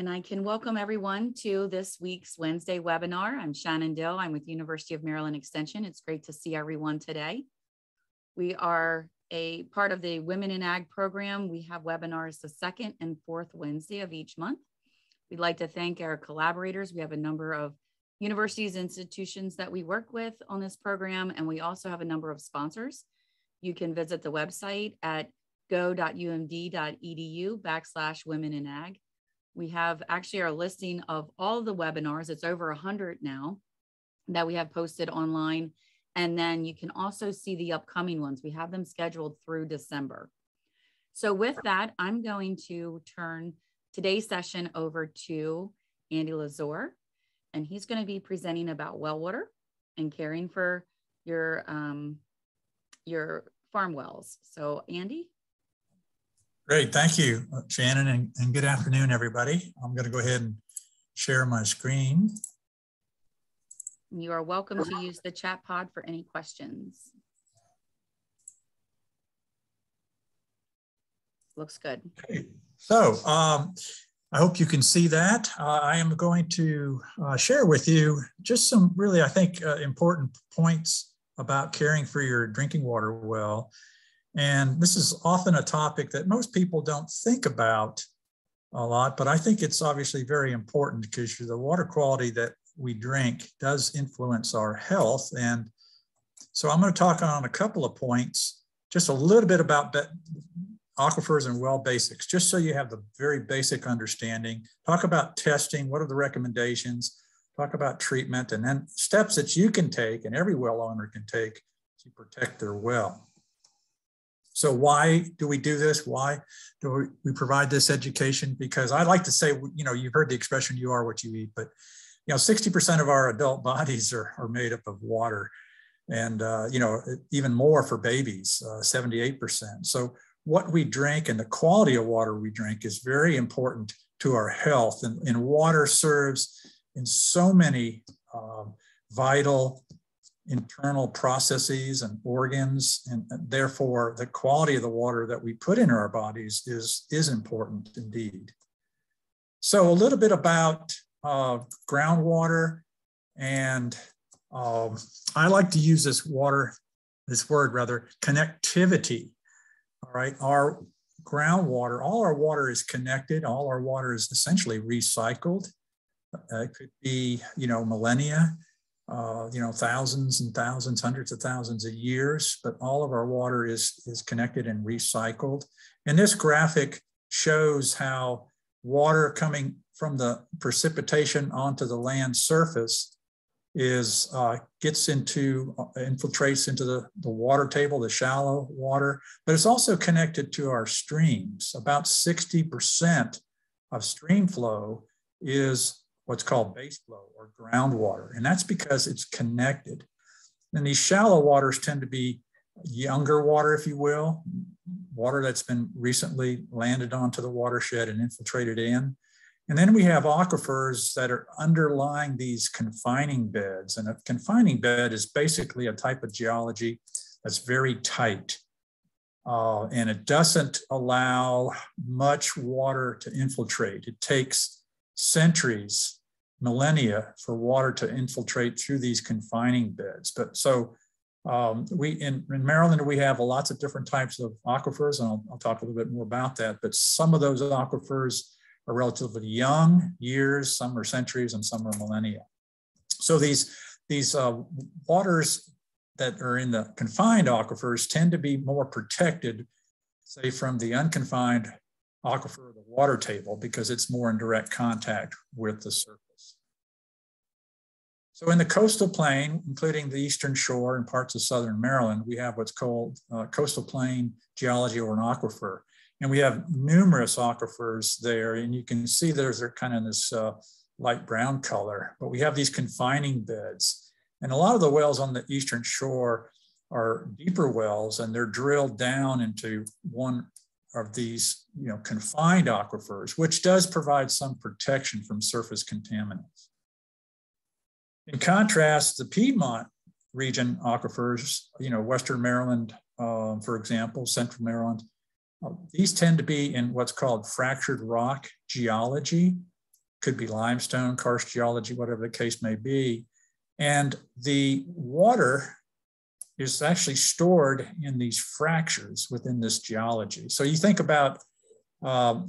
And I can welcome everyone to this week's Wednesday webinar. I'm Shannon Dill. I'm with University of Maryland Extension. It's great to see everyone today. We are a part of the Women in Ag program. We have webinars the second and fourth Wednesday of each month. We'd like to thank our collaborators. We have a number of universities and institutions that we work with on this program, and we also have a number of sponsors. You can visit the website at go.umd.edu/women-in-ag. We have actually our listing of all the webinars. It's over 100 now that we have posted online. And then you can also see the upcoming ones. We have them scheduled through December. So with that, I'm going to turn today's session over to Andy Lazor, and he's going to be presenting about well water and caring for your farm wells. So Andy? Great, thank you, Shannon, and good afternoon, everybody. I'm going to go ahead and share my screen. You are welcome to use the chat pod for any questions. Looks good. Okay. So I hope you can see that. I am going to share with you just some really, I think, important points about caring for your drinking water well. And this is often a topic that most people don't think about a lot, but I think it's obviously very important because the water quality that we drink does influence our health. And so I'm going to talk on a couple of points, just a little bit about aquifers and well basics, just so you have the very basic understanding. Talk about testing, what are the recommendations, talk about treatment, and then steps that you can take and every well owner can take to protect their well. So why do we do this? Why do we provide this education? Because I like to say, you know, you've heard the expression, you are what you eat, but you know, 60% of our adult bodies are made up of water, and you know, even more for babies, 78%. So what we drink and the quality of water we drink is very important to our health, and water serves in so many vital internal processes and organs, and therefore the quality of the water that we put into our bodies is important indeed. So a little bit about groundwater, and I like to use this word, connectivity. All right, our groundwater, all our water is connected. All our water is essentially recycled. It could be, you know, millennia, you know, thousands and thousands, hundreds of thousands of years, but all of our water is connected and recycled. And this graphic shows how water coming from the precipitation onto the land surface infiltrates into the water table, the shallow water, but it's also connected to our streams. About 60% of stream flow is what's called base flow or groundwater, and that's because it's connected. And these shallow waters tend to be younger water, if you will, water that's been recently landed onto the watershed and infiltrated in. And then we have aquifers that are underlying these confining beds. And a confining bed is basically a type of geology that's very tight. And it doesn't allow much water to infiltrate. It takes centuries, millennia for water to infiltrate through these confining beds. But so in Maryland, we have lots of different types of aquifers, and I'll talk a little bit more about that. But some of those aquifers are relatively young, years, some are centuries, and some are millennia. So these waters that are in the confined aquifers tend to be more protected, say, from the unconfined aquifer of the water table, because it's more in direct contact with the surface. So in the coastal plain, including the eastern shore and parts of southern Maryland, we have what's called coastal plain geology, or an aquifer. And we have numerous aquifers there, and you can see they're kind of in this light brown color, but we have these confining beds. And a lot of the wells on the eastern shore are deeper wells, and they're drilled down into one of these, you know, confined aquifers, which does provide some protection from surface contaminants. In contrast, the Piedmont region aquifers, you know, Western Maryland, for example, Central Maryland, these tend to be in what's called fractured rock geology. could be limestone, karst geology, whatever the case may be. And the water is actually stored in these fractures within this geology. So you think about how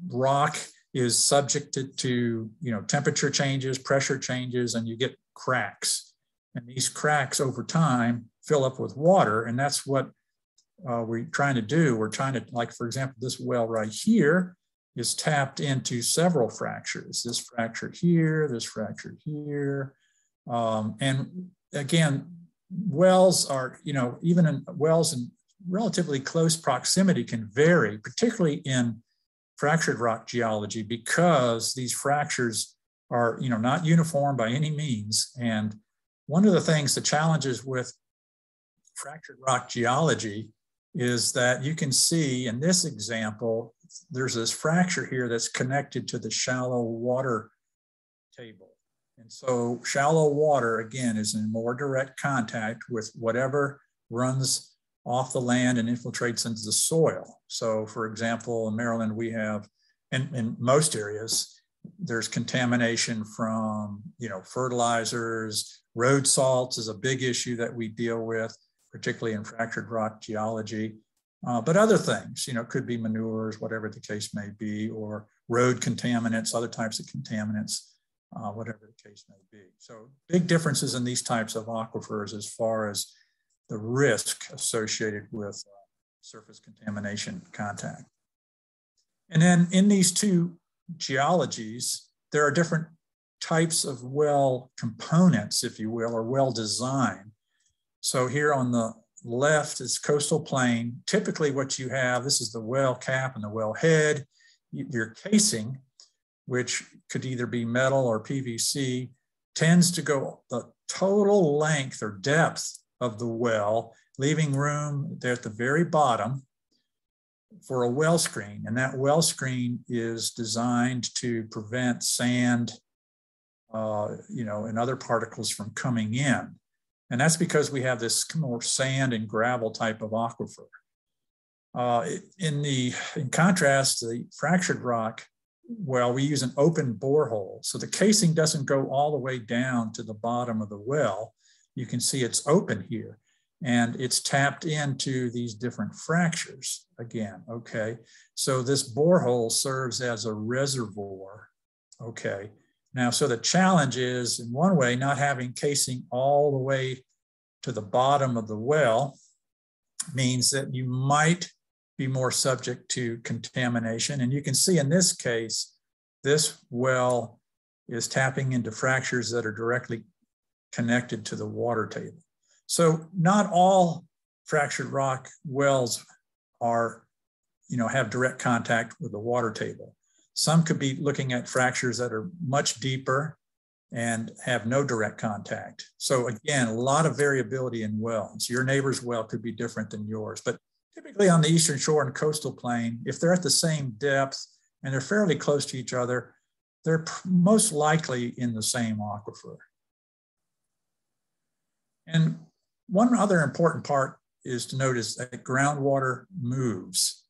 rock is subjected to, temperature changes, pressure changes, and you get cracks. And these cracks over time fill up with water, and that's what we're trying to do. We're trying to, like, for example, this well right here is tapped into several fractures. This fracture here, this fracture here. And again, wells are, even in wells in relatively close proximity can vary, particularly in fractured rock geology, because these fractures are, not uniform by any means. And one of the things, the challenges with fractured rock geology is that you can see in this example, there's this fracture here that's connected to the shallow water table. And so shallow water, again, is in more direct contact with whatever runs off the land and infiltrates into the soil. So for example, in Maryland, we have, in most areas, there's contamination from, fertilizers. Road salts is a big issue that we deal with, particularly in fractured rock geology. But other things, could be manures, whatever the case may be, or road contaminants, other types of contaminants, whatever the case may be. So big differences in these types of aquifers as far as the risk associated with surface contamination contact. And then in these two geologies, there are different types of well components, if you will, or well design. So here on the left is coastal plain. Typically what you have, this is the well cap and the well head. Your casing, which could either be metal or PVC, tends to go the total length or depth of the well, leaving room there at the very bottom for a well screen. And that well screen is designed to prevent sand, and other particles from coming in. And that's because we have this more sand and gravel type of aquifer. In contrast, the fractured rock, well, we use an open borehole. So the casing doesn't go all the way down to the bottom of the well. You can see it's open here, and it's tapped into these different fractures again, okay? So this borehole serves as a reservoir, okay? Now, so the challenge is, in one way, not having casing all the way to the bottom of the well means that you might be more subject to contamination. And you can see in this case, this well is tapping into fractures that are directly connected to the water table. So not all fractured rock wells are, have direct contact with the water table. Some could be looking at fractures that are much deeper and have no direct contact. So again, a lot of variability in wells. Your neighbor's well could be different than yours, but typically on the eastern shore and coastal plain, if they're at the same depth and they're fairly close to each other, they're most likely in the same aquifer. And one other important part is to notice that groundwater moves,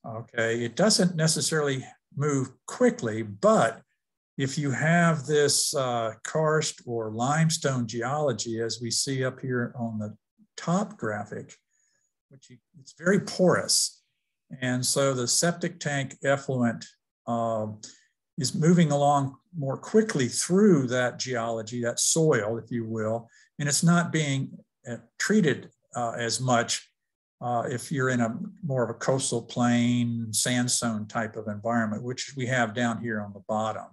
okay? It doesn't necessarily move quickly, but if you have this karst or limestone geology, as we see up here on the top graphic, it's very porous. And so the septic tank effluent is moving along more quickly through that geology, that soil, if you will, and it's not being treated as much if you're in a more of a coastal plain, sandstone type of environment, which we have down here on the bottom.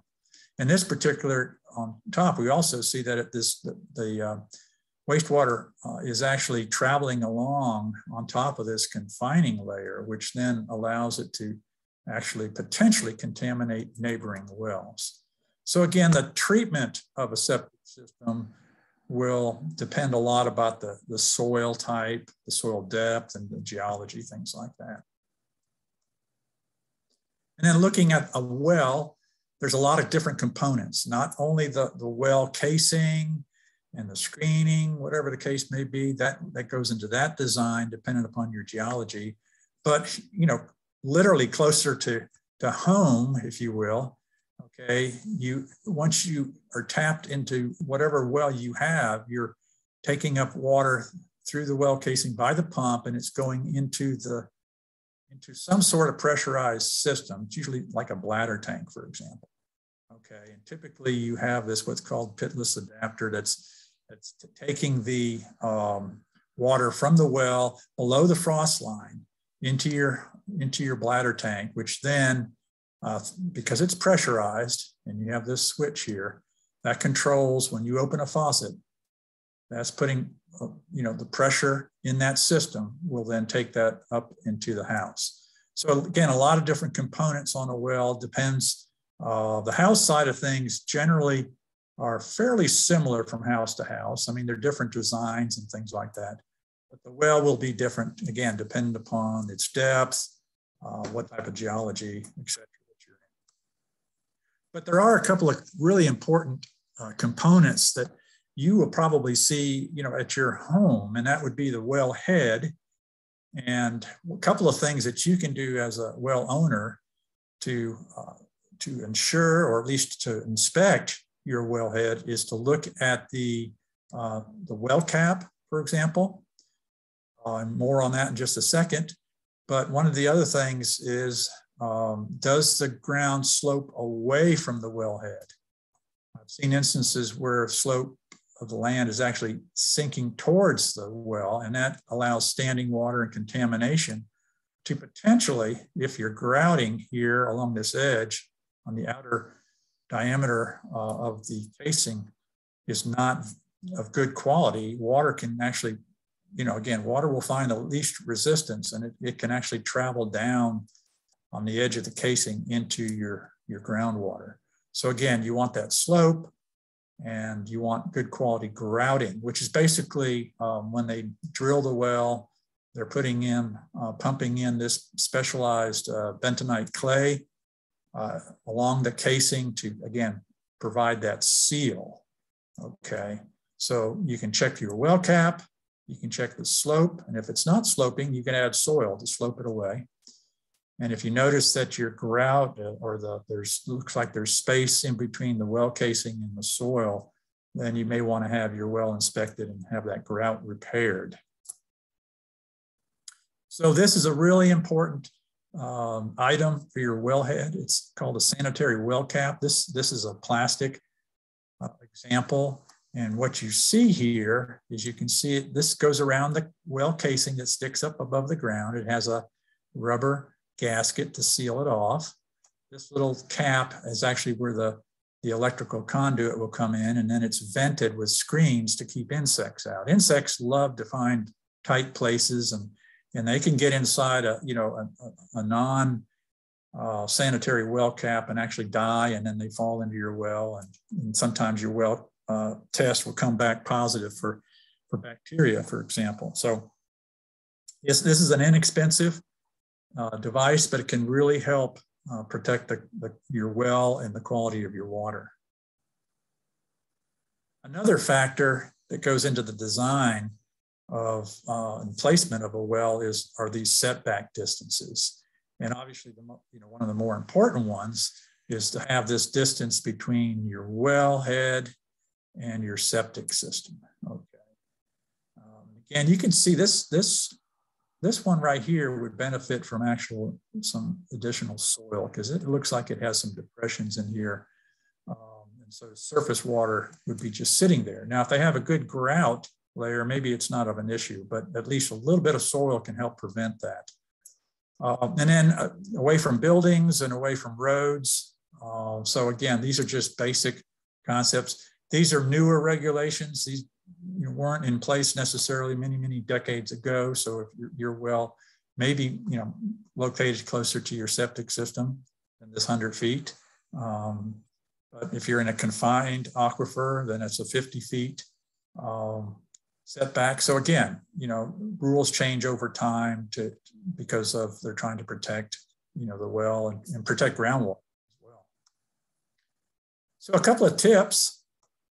In this particular on top, we also see that the wastewater is actually traveling along on top of this confining layer, which then allows it to actually potentially contaminate neighboring wells. So again, the treatment of a septic system will depend a lot about the soil type, the soil depth, and the geology, things like that. And then looking at a well, there's a lot of different components, not only the well casing and the screening, whatever the case may be, that goes into that design dependent upon your geology, but literally closer to to home, if you will. Okay, once you are tapped into whatever well you have, you're taking up water through the well casing by the pump, and it's going into some sort of pressurized system. It's usually like a bladder tank, for example. Okay, and typically you have this what's called pitless adapter that's taking the water from the well below the frost line into your bladder tank, which then, because it's pressurized and you have this switch here, that controls when you open a faucet, that's putting, the pressure in that system will then take that up into the house. So again, a lot of different components on a well, depends. The house side of things generally are fairly similar from house to house. I mean, they're different designs and things like that, but the well will be different, again, depending upon its depth, what type of geology, et cetera, that you're in. But there are a couple of really important components that you will probably see, at your home, and that would be the well head. And a couple of things that you can do as a well owner to ensure, or at least to inspect your wellhead, is to look at the well cap, for example. And more on that in just a second. But one of the other things is, does the ground slope away from the wellhead? I've seen instances where slope of the land is actually sinking towards the well, and that allows standing water and contamination to potentially, if you're grouting here along this edge on the outer diameter of the casing is not of good quality, water can actually, again, water will find the least resistance, and it can actually travel down on the edge of the casing into your groundwater. So again, you want that slope, and you want good quality grouting, which is basically when they drill the well, they're pumping in this specialized bentonite clay along the casing to, again, provide that seal. Okay, so you can check your well cap, you can check the slope, and if it's not sloping, you can add soil to slope it away. And if you notice that your grout looks like there's space in between the well casing and the soil, then you may want to have your well inspected and have that grout repaired. So this is a really important item for your wellhead. It's called a sanitary well cap. This is a plastic example. And what you see here is, you can see it, this goes around the well casing that sticks up above the ground. It has a rubber gasket to seal it off. This little cap is actually where the electrical conduit will come in, and then it's vented with screens to keep insects out. Insects love to find tight places, and they can get inside a non-sanitary well cap and actually die, and then they fall into your well, and sometimes your well test will come back positive for bacteria, for example. So yes, this is an inexpensive device, but it can really help protect your well and the quality of your water. Another factor that goes into the design of and placement of a well are these setback distances. And obviously, one of the more important ones is to have this distance between your well head and your septic system. Okay. Again, you can see this one right here would benefit from some additional soil, because it looks like it has some depressions in here. And so surface water would be just sitting there. Now, if they have a good grout layer, maybe it's not of an issue, but at least a little bit of soil can help prevent that. And then away from buildings and away from roads. So again, these are just basic concepts. These are newer regulations. These weren't in place necessarily many decades ago. So if your well may be located closer to your septic system than this 100 feet. But if you're in a confined aquifer, then it's a 50 feet setback. So again, rules change over time because they're trying to protect the well and protect groundwater as well. So a couple of tips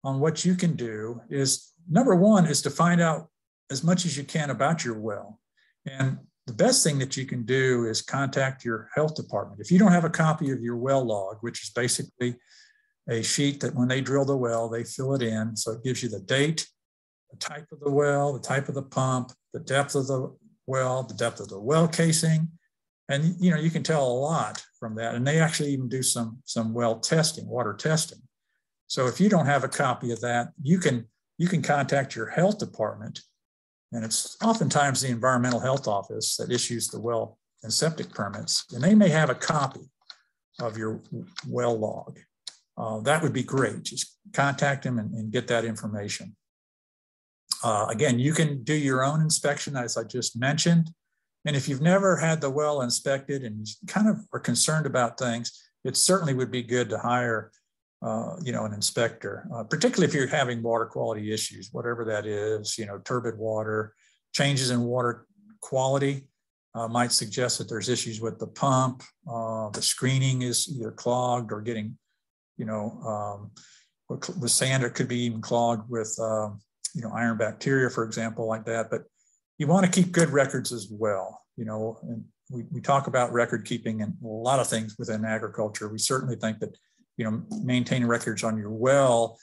on what you can do is, number one is to find out as much as you can about your well. And the best thing that you can do is contact your health department. If you don't have a copy of your well log, which is basically a sheet that when they drill the well, they fill it in. So it gives you the date, the type of the well, the type of the pump, the depth of the well, the depth of the well casing. And you can tell a lot from that. And they actually even do some well testing, water testing. So if you don't have a copy of that, you can contact your health department. And it's oftentimes the environmental health office that issues the well and septic permits. And they may have a copy of your well log. That would be great. Just contact them and get that information. Again, you can do your own inspection, as I just mentioned. And if you've never had the well inspected and you kind of are concerned about things, it certainly would be good to hire an inspector, particularly if you're having water quality issues, whatever that is, turbid water, changes in water quality might suggest that there's issues with the pump, the screening is either clogged or getting, with sand, it could be even clogged with, iron bacteria, for example, like that. But you want to keep good records as well, and we talk about record keeping and a lot of things within agriculture. We certainly think that, maintaining records on your well,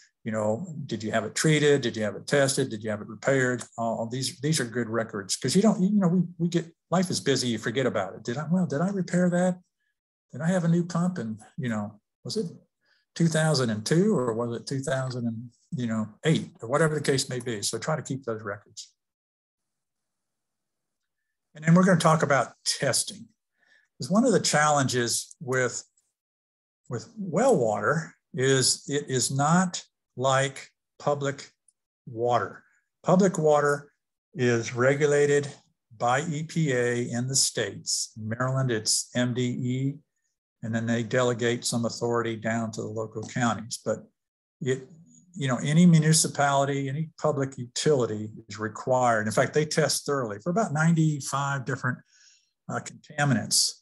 did you have it treated? Did you have it tested? Did you have it repaired? These are good records because we get, life is busy. You forget about it. Did I repair that? Did I have a new pump? And, was it 2002 or was it 2008 or whatever the case may be? So try to keep those records. And then we're going to talk about testing. Because one of the challenges with well water is it is not like public water. Public water is regulated by EPA in the states. In Maryland, it's MDE, and then they delegate some authority down to the local counties. But any municipality, any public utility is required. In fact, they test thoroughly for about 95 different contaminants.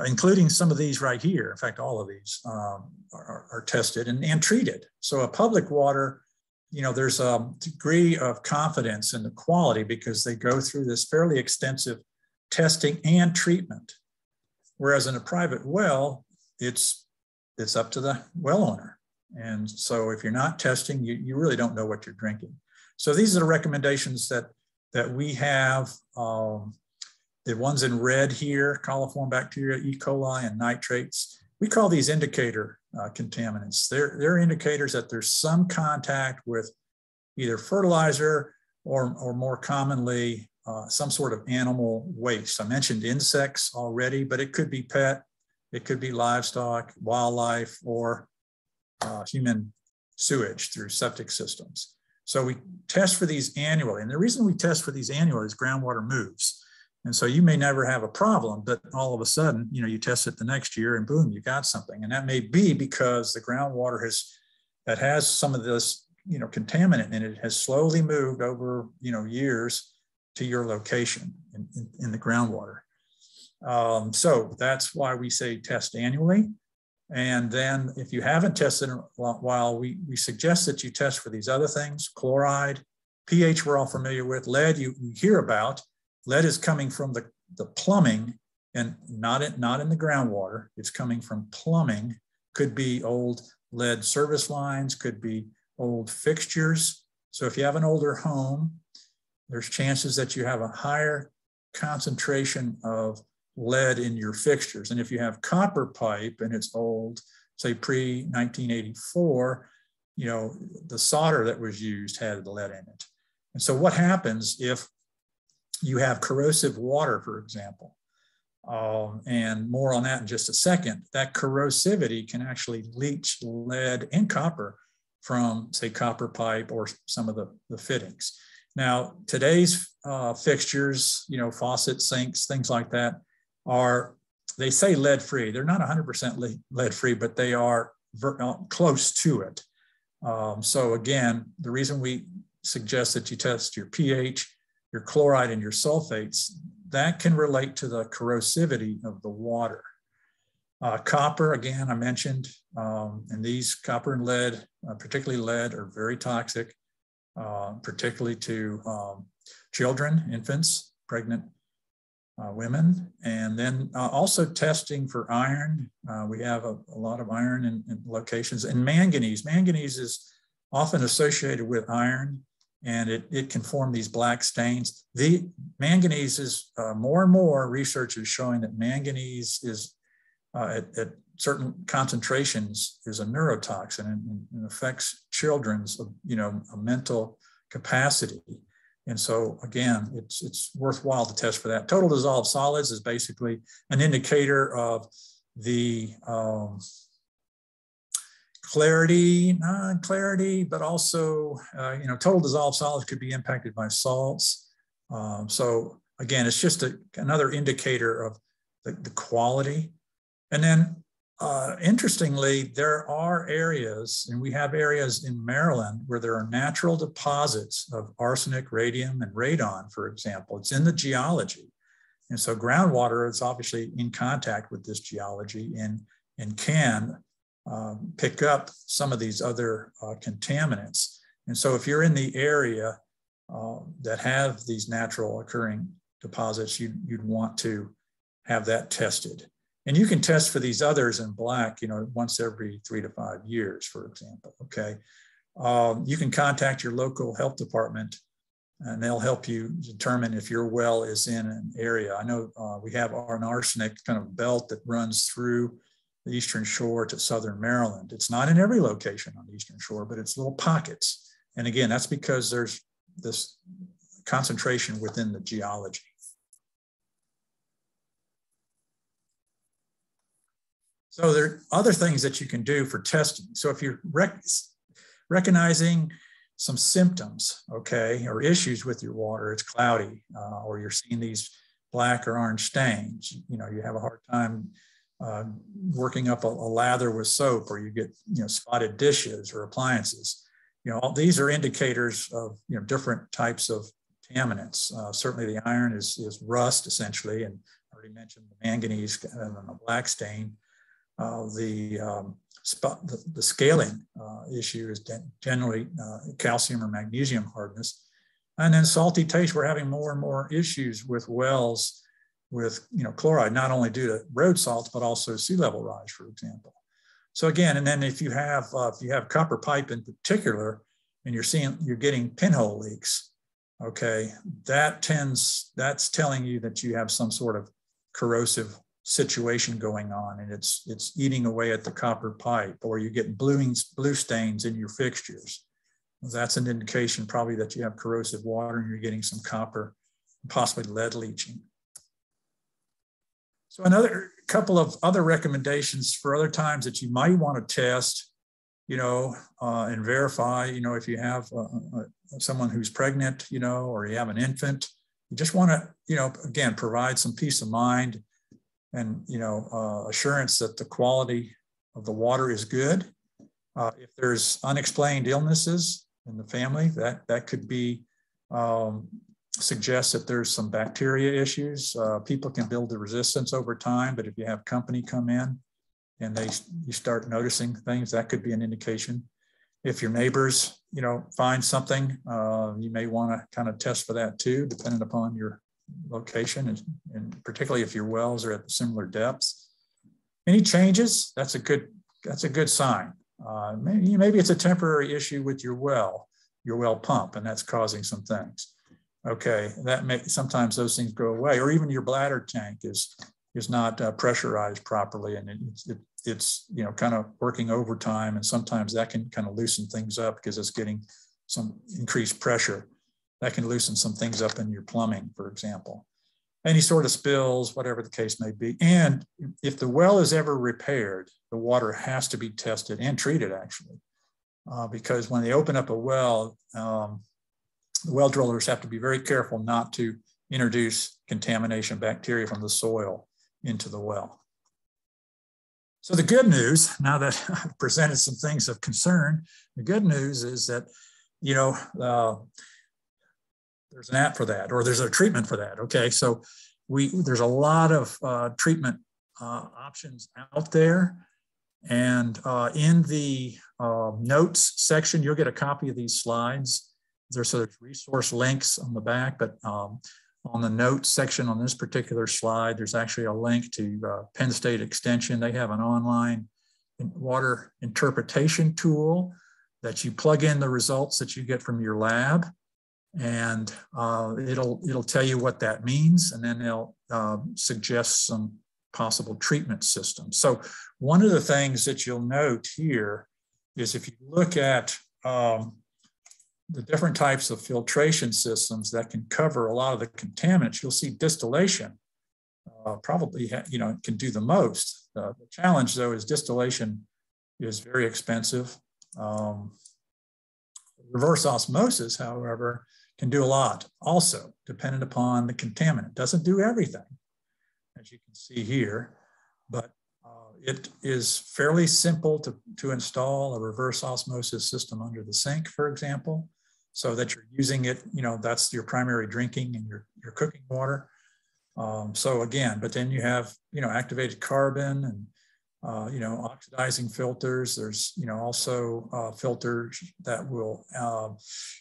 Including some of these right here. In fact, all of these are tested and treated. So a public water, there's a degree of confidence in the quality because they go through this fairly extensive testing and treatment. Whereas in a private well, it's up to the well owner. And so if you're not testing, you really don't know what you're drinking. So these are the recommendations that we have. The ones in red here, coliform bacteria, E. coli, and nitrates, we call these indicator contaminants. They're indicators that there's some contact with either fertilizer or more commonly, some sort of animal waste. I mentioned insects already, but it could be pet, it could be livestock, wildlife, or human sewage through septic systems. So we test for these annually. And the reason we test for these annually is groundwater moves. And so you may never have a problem, but all of a sudden, you test it the next year and boom, you got something. And that may be because the groundwater that has some of this, contaminant in it has slowly moved over, years to your location in the groundwater. So that's why we say test annually. And then if you haven't tested in a while, we suggest that you test for these other things: chloride, pH we're all familiar with, lead you hear about. Lead is coming from the plumbing and not in the groundwater. It's coming from plumbing. Could be old lead service lines, could be old fixtures. So if you have an older home, there's chances that you have a higher concentration of lead in your fixtures. And if you have copper pipe and it's old, say pre-1984, the solder that was used had lead in it. And so what happens if you have corrosive water, for example, and more on that in just a second, that corrosivity can actually leach lead and copper from, say, copper pipe or some of the fittings. Now, today's fixtures, faucets, sinks, things like that they say lead-free. They're not 100% lead-free, but they are close to it. So again, the reason we suggest that you test your pH, your chloride, and your sulfates, that can relate to the corrosivity of the water. Copper, again, I mentioned, and these copper and lead, particularly lead, are very toxic, particularly to children, infants, pregnant women. And then also testing for iron. We have a lot of iron in locations, and manganese. Manganese is often associated with iron, and it can form these black stains. The manganese is more and more research is showing that manganese is at certain concentrations is a neurotoxin and affects children's mental capacity. And so again, it's worthwhile to test for that. Total dissolved solids is basically an indicator of the clarity, non-clarity, but also, total dissolved solids could be impacted by salts. So again, it's just another indicator of the quality. And then interestingly, there are areas, and we have areas in Maryland where there are natural deposits of arsenic, radium, and radon, for example. It's in the geology. And so groundwater is obviously in contact with this geology and can pick up some of these other contaminants. And so if you're in the area that have these natural occurring deposits, you'd want to have that tested. And you can test for these others in black, once every 3 to 5 years, for example, okay? You can contact your local health department and they'll help you determine if your well is in an area. I know we have an arsenic kind of belt that runs through the Eastern Shore to Southern Maryland. It's not in every location on the Eastern Shore, but it's little pockets. And again, that's because there's this concentration within the geology. So there are other things that you can do for testing. So if you're recognizing some symptoms, okay, or issues with your water, it's cloudy, or you're seeing these black or orange stains, you have a hard time working up a lather with soap, or you get, spotted dishes or appliances. All these are indicators of, different types of contaminants. Certainly the iron is rust, essentially, and I already mentioned the manganese and the black stain. The scaling issue is generally calcium or magnesium hardness. And then salty taste, we're having more and more issues with wells with chloride, not only due to road salts, but also sea level rise, for example. So again, and then if you have copper pipe in particular, and you're getting pinhole leaks, okay, that's telling you that you have some sort of corrosive situation going on, and it's eating away at the copper pipe, or you get blue stains in your fixtures. That's an indication probably that you have corrosive water and you're getting some copper, possibly lead leaching. So another couple of other recommendations for other times that you might want to test, and verify, if you have someone who's pregnant, or you have an infant, you just want to, again, provide some peace of mind and, assurance that the quality of the water is good. If there's unexplained illnesses in the family, that could be, suggest that there's some bacteria issues. People can build the resistance over time, but if you have company come in and you start noticing things, that could be an indication. If your neighbors, find something, you may want to kind of test for that too, depending upon your location, and particularly if your wells are at similar depths. Any changes? That's a good sign. Maybe it's a temporary issue with your well pump, and that's causing some things. Okay, sometimes those things go away, or even your bladder tank is not pressurized properly, and it's kind of working overtime, and sometimes that can kind of loosen things up because it's getting some increased pressure. That can loosen some things up in your plumbing, for example. Any sort of spills, whatever the case may be. And if the well is ever repaired, the water has to be tested and treated, actually, because when they open up a well, the well drillers have to be very careful not to introduce contamination, bacteria from the soil into the well. So the good news, now that I've presented some things of concern, the good news is that, there's an app for that, or there's a treatment for that. Okay, so there's a lot of treatment options out there, and in the notes section, you'll get a copy of these slides. There's resource links on the back, but On the notes section on this particular slide, there's actually a link to Penn State Extension. They have an online water interpretation tool that you plug in the results that you get from your lab, and it'll tell you what that means, and then they'll suggest some possible treatment systems. So one of the things that you'll note here is if you look at the different types of filtration systems that can cover a lot of the contaminants, you'll see distillation probably can do the most. The challenge, though, is distillation is very expensive. Reverse osmosis, however, can do a lot also, dependent upon the contaminant. Doesn't do everything, as you can see here, but it is fairly simple to install a reverse osmosis system under the sink, for example, so that you're using it, that's your primary drinking and your cooking water. So again, but then you have, activated carbon and, oxidizing filters. There's, also filters that will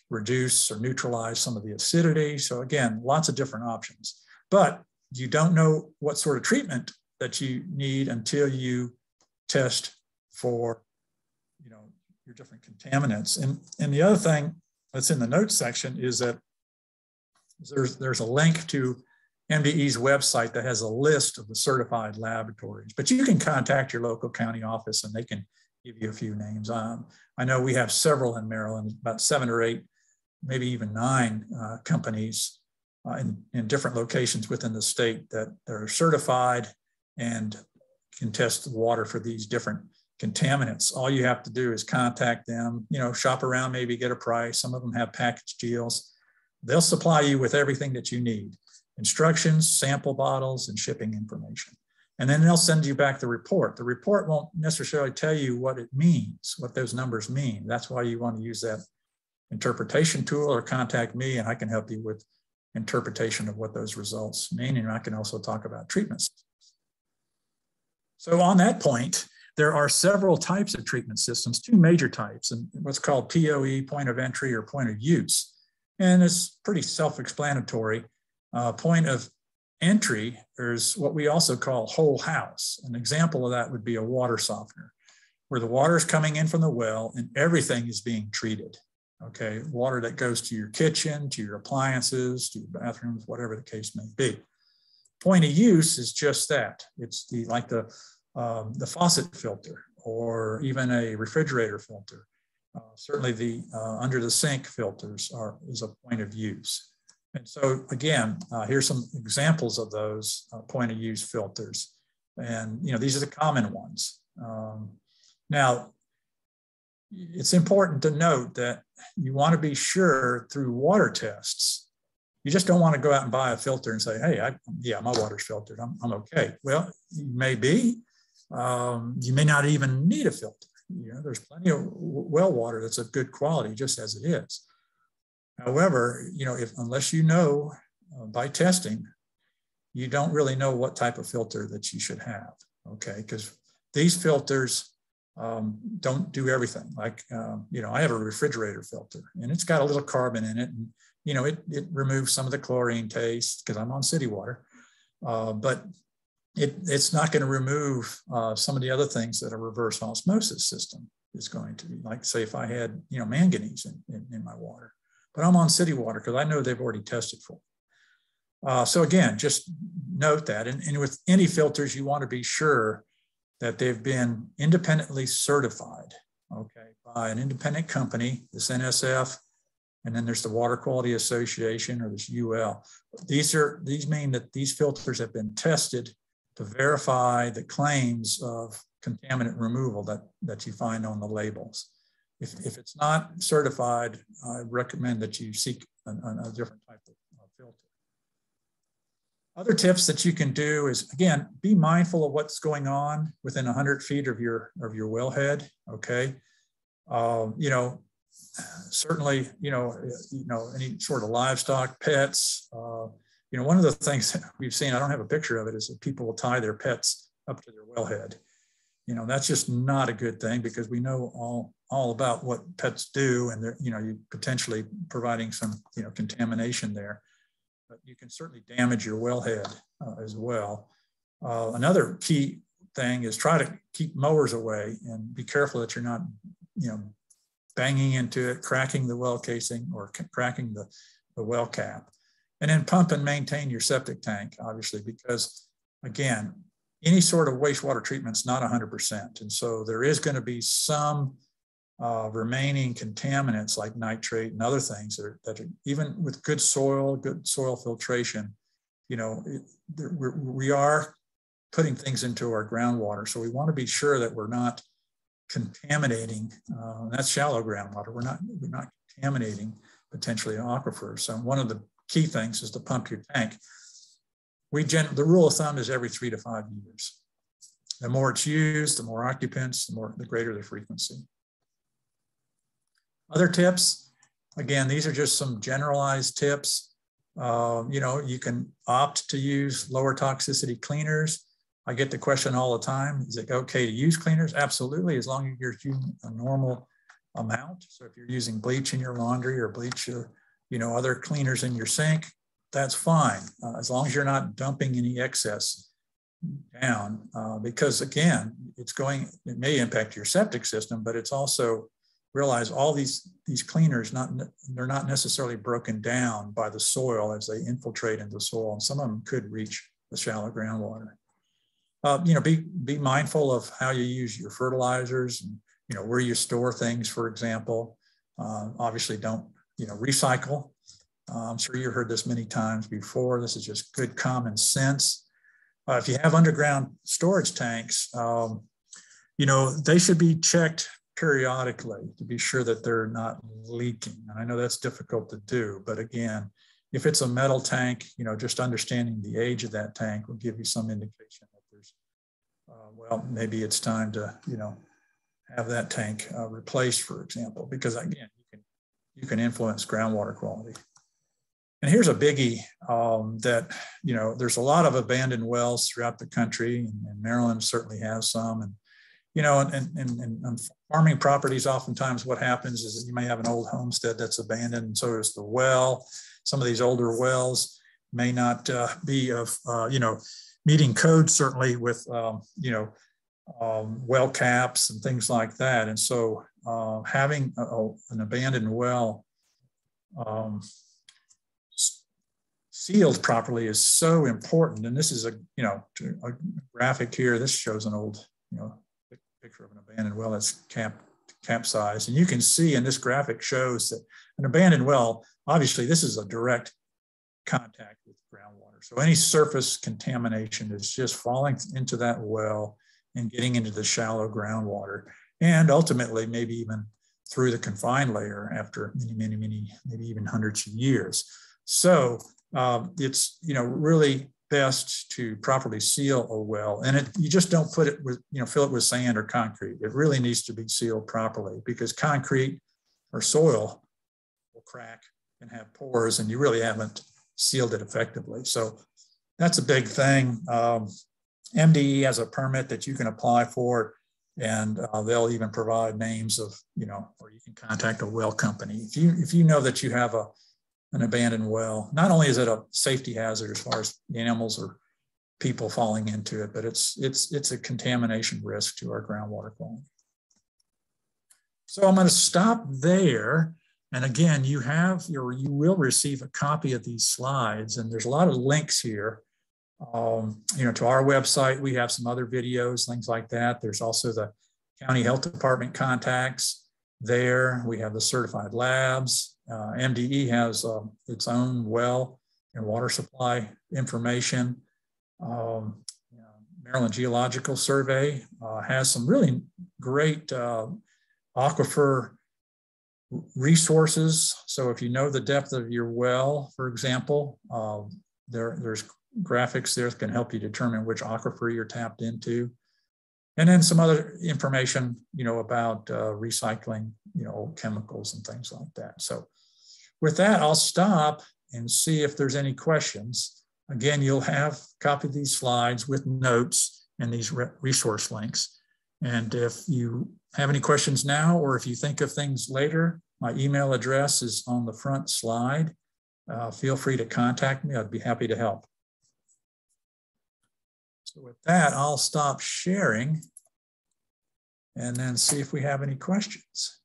reduce or neutralize some of the acidity. So again, lots of different options, but you don't know what sort of treatment that you need until you test for, your different contaminants. And the other thing that's in the notes section is that there's a link to MDE's website that has a list of the certified laboratories, but you can contact your local county office and they can give you a few names. I know we have several in Maryland, about 7 or 8, maybe even 9 companies in different locations within the state that are certified and can test the water for these different contaminants. All you have to do is contact them, shop around, maybe get a price. Some of them have package deals. They'll supply you with everything that you need: instructions, sample bottles, and shipping information. And then they'll send you back the report. The report won't necessarily tell you what it means, what those numbers mean. That's why you want to use that interpretation tool or contact me, and I can help you with interpretation of what those results mean. And I can also talk about treatments. So on that point, there are several types of treatment systems, 2 major types, and what's called POE, point of entry, or point of use. And it's pretty self-explanatory. Point of entry is what we also call whole house. An example of that would be a water softener, where the water is coming in from the well and everything is being treated. Okay, water that goes to your kitchen, to your appliances, to your bathrooms, whatever the case may be. Point of use is just that. It's like the faucet filter, or even a refrigerator filter. Certainly the under the sink filters is a point of use. And so again, here's some examples of those point of use filters. And these are the common ones. Now, it's important to note that you want to be sure through water tests. You just don't want to go out and buy a filter and say, hey, my water's filtered, I'm okay. Well, you may be. You may not even need a filter. There's plenty of well water that's of good quality just as it is. However, unless you know by testing, you don't really know what type of filter that you should have, okay? Because these filters don't do everything. Like, I have a refrigerator filter and it's got a little carbon in it, and, it removes some of the chlorine taste because I'm on city water, but it's not going to remove some of the other things that a reverse osmosis system is going to be. Like, say, if I had, manganese in my water, but I'm on city water because I know they've already tested for it. So again, just note that. And with any filters, you want to be sure that they've been independently certified, okay, by an independent company, this NSF, and then there's the Water Quality Association, or this UL. These mean that these filters have been tested to verify the claims of contaminant removal that you find on the labels. If it's not certified, I recommend that you seek a different type of filter. Other tips that you can do is, again, be mindful of what's going on within 100 feet of your wellhead, okay? Certainly, any sort of livestock, pets. One of the things that we've seen, I don't have a picture of it, is that people will tie their pets up to their wellhead. That's just not a good thing, because we know all about what pets do, and they're, you potentially providing some, contamination there. but you can certainly damage your wellhead as well. Another key thing is try to keep mowers away and be careful that you're not, banging into it, cracking the well casing or cracking the well cap. And then pump and maintain your septic tank, obviously, because again, any sort of wastewater treatment is not 100%. And so there is going to be some remaining contaminants like nitrate and other things that are, even with good soil filtration, we are putting things into our groundwater. So we want to be sure that we're not contaminating, that's shallow groundwater. We're not contaminating potentially aquifers. So one of the key things is to pump your tank. The rule of thumb is every 3 to 5 years. The more it's used, the more occupants, the greater the frequency. Other tips, again, these are just some generalized tips. You can opt to use lower toxicity cleaners. I get the question all the time, is it okay to use cleaners? Absolutely, as long as you're using a normal amount. So if you're using bleach in your laundry or bleach or other cleaners in your sink, that's fine, as long as you're not dumping any excess down, because again, it may impact your septic system, but it's also, realize all these cleaners, they're not necessarily broken down by the soil as they infiltrate into the soil, and some of them could reach the shallow groundwater. Be mindful of how you use your fertilizers and where you store things, for example. Obviously don't recycle. I'm sure you've heard this many times before. This is just good common sense. If you have underground storage tanks, they should be checked periodically to be sure that they're not leaking. And I know that's difficult to do, but again, if it's a metal tank, just understanding the age of that tank will give you some indication that there's, maybe it's time to, have that tank replaced, for example, because again, you can influence groundwater quality. And here's a biggie that, there's a lot of abandoned wells throughout the country, and Maryland certainly has some. And, and farming properties, oftentimes what happens is that you may have an old homestead that's abandoned, and so is the well. Some of these older wells may not be of, meeting code, certainly with, well caps and things like that. And so having an abandoned well sealed properly is so important. And this is a graphic here. This shows an old, picture of an abandoned well that's capsized. And you can see in this graphic shows that an abandoned well, obviously this is a direct contact with groundwater. So any surface contamination is just falling into that well and getting into the shallow groundwater, and ultimately maybe even through the confined layer after many, maybe even hundreds of years. So it's really best to properly seal a well, and you just don't put it with fill it with sand or concrete. It really needs to be sealed properly, because concrete or soil will crack and have pores, and you really haven't sealed it effectively. So that's a big thing. MDE has a permit that you can apply for, and they'll even provide names of, or you can contact a well company. If you know that you have an abandoned well, not only is it a safety hazard as far as animals or people falling into it, but it's a contamination risk to our groundwater quality. So I'm going to stop there. And again, you will receive a copy of these slides, and there's a lot of links here. To our website. We have some other videos, things like that. There's also the county health department contacts there. We have the certified labs. MDE has its own well and water supply information. Maryland Geological Survey has some really great aquifer resources. So if you know the depth of your well, for example, there's graphics there that can help you determine which aquifer you're tapped into. And then some other information, about recycling, chemicals and things like that. So with that, I'll stop and see if there's any questions. Again, you'll have a copy of these slides with notes and these resource links. And if you have any questions now, or if you think of things later, my email address is on the front slide. feel free to contact me. I'd be happy to help. So with that, I'll stop sharing and then see if we have any questions.